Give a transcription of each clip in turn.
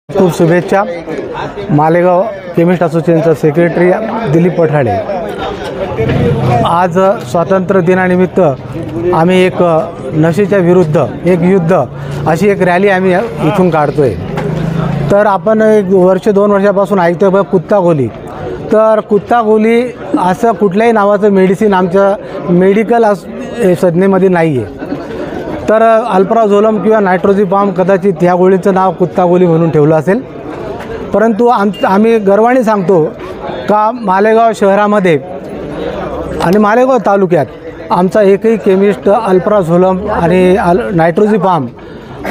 खूप शुभेच्छा। मालेगाव केमिस्ट असोसिएशनचा सेक्रेटरी दिलीप पठाळे। आज स्वातंत्र्य दिनानिमित्त आम्ही एक नशेच्या विरुद्ध एक युद्ध अशी एक रॅली आम्ही इथून काढतोय। तर आपण एक वर्ष 2 वर्षापासून ऐकतोय बघ कुत्ता गोली। तर कुत्ता गोली असं कुठल्याही नावाचं मेडिसिन आमच्या मेडिकल संज्ञेमध्ये नाही आहे। तर अल्प्राझोलम किंवा नायट्रोझिपाम कदाचित ह्या गोळीचं नाव कुत्ता गोली म्हणून ठेवलं असेल, परंतु आम्ही गर्वाने सांगतो का मालेगाव शहरामध्ये आणि मालेगाव तालुक्यात आमचा एकही केमिस्ट अल्प्राझोलम आणि नायट्रोझिपाम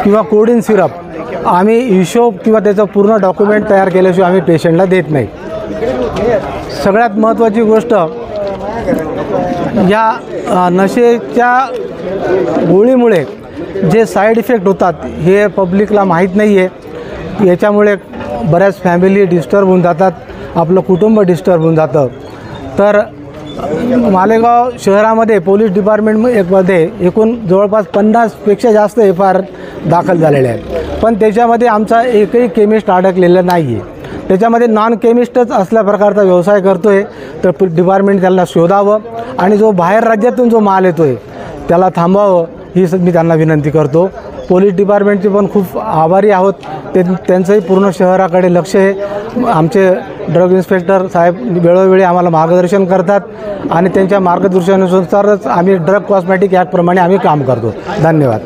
किंवा कोडिन सिरप आम्ही हिशोब किंवा त्याचं पूर्ण डॉक्युमेंट तयार केल्याशिवाय आम्ही पेशंटला देत नाही। सगळ्यात महत्त्वाची गोष्ट, या नशेच्या गोळीमुळे जे साईड इफेक्ट होतात हे पब्लिकला माहीत नाही आहे। याच्यामुळे बऱ्याच फॅमिली डिस्टर्ब होऊन जातात, आपलं कुटुंब डिस्टर्ब होऊन जातं। तर मालेगाव शहरामध्ये पोलीस डिपार्टमेंटमध्ये एकूण जवळपास 50पेक्षा जास्त FIR दाखल झालेले आहेत, पण त्याच्यामध्ये आमचा एकही केमिस्ट अडकलेला नाही आहे। त्याच्यामध्ये नॉन केमिस्टच असल्या प्रकारचा व्यवसाय करतो आहे। तर डिपार्टमेंट त्यांना शोधावं आणि जो बाहेर राज्यातून जो माल येतो आहे त्याला थांबवावं ही मी त्यांना विनंती करतो। पोलीस डिपार्टमेंटचे पण खूप आभारी आहोत, त्यांचंही पूर्ण शहराकडे लक्ष आहे। आमचे ड्रग इन्स्पेक्टर साहेब वेळोवेळी आम्हाला मार्गदर्शन करतात आणि त्यांच्या मार्गदर्शनानुसारच आम्ही ड्रग कॉस्मेटिक ॲक्टप्रमाणे आम्ही काम करतो। धन्यवाद।